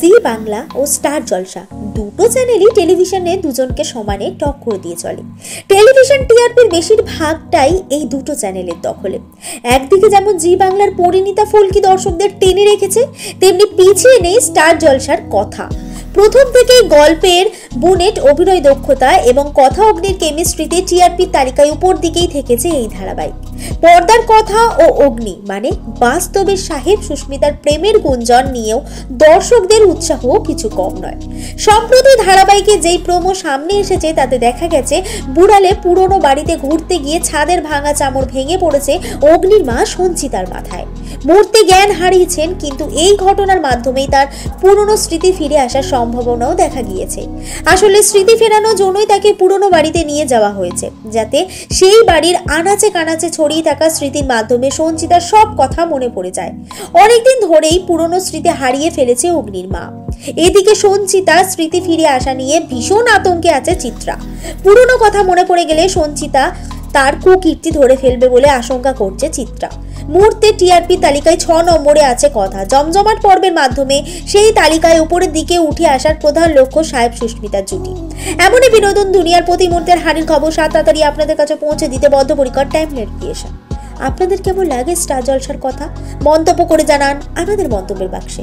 জি বাংলা ও star জলসা দুটো চ্যানেলই টেলিভিশনে দুজনকে সমানে টক্কর দিয়ে চলে। টেলিভিশন টিআরপির বেশিরভাগটাই এই দুটো চ্যানেলের দখলে। একদিকে যেমন জি বাংলার পরিণীতা ফুলকি দর্শকদের টেনে রেখেছে, তেমনি পিছিয়ে নেই স্টার জলসার কথা। প্রথম থেকেই গল্পের বুনেট, অভিনয় দক্ষতা এবং কথা অগ্নির কেমিস্ট্রিতে টিআরপির তালিকায় উপর দিকেই থেকেছে এই ধারাবাহিক। পর্দার কথা ও অগ্নি মানে বাস্তবের সাহেব সুস্মিতার প্রেমের গুঞ্জন নিয়েও দর্শকদের উৎসাহ কিছু কম নয়। সম্প্রতি ধারাবাহিকে যেই প্রোমো সামনে এসেছে তাতে দেখা গেছে বুড়ালে পুরনো বাড়িতে ঘুরতে গিয়ে ছাদের ভাঙা চামড় ভেঙে পড়েছে অগ্নির মা সঞ্চিতার মাথায়। মূর্তি জ্ঞান হারিয়েছেন, কিন্তু এই ঘটনার মাধ্যমেই তার পুরনো স্মৃতি ফিরে আসার সম্ভাবনাও দেখা গিয়েছে। আসলে স্মৃতি ফেরানোর জন্যই তাকে পুরনো বাড়িতে নিয়ে যাওয়া হয়েছে, যাতে সেই বাড়ির আনাচে কানাচে ছড়িয়ে থাকা স্মৃতির মাধ্যমে সঞ্চিতার সব কথা মনে পড়ে যায়। অনেকদিন ধরেই পুরনো স্মৃতি হারিয়ে ফেলেছে অগ্নির মা। এদিকে সঞ্চিতার স্মৃতি ফিরে আসা নিয়ে ভীষণ আতঙ্কে আছে চিত্রা। পুরনো কথা মনে পড়ে গেলে সঞ্চিতা তার কুকীর্তি ধরে ফেলবে বলে আশঙ্কা করছে চিত্রা। মুহূর্তে টিআরপি তালিকায় 6 নম্বরে আছে কথা। জমজমাট পর্বের মাধ্যমে সেই তালিকায় উপরের দিকে উঠে আসার প্রধান লক্ষ্য সাহেব সুস্মিতার জুটি। এমনই বিনোদন দুনিয়ার প্রতি মুহূর্তের হারির খবর তাড়াতাড়ি আপনাদের কাছে পৌঁছে দিতে বদ্ধপরিকর টাইমলাইন ক্রিয়েশন। আপনাদের কেমন লাগে স্টার জলসার কথা? মন্তব্য করে জানান আমাদের মন্তব্যের বাক্সে।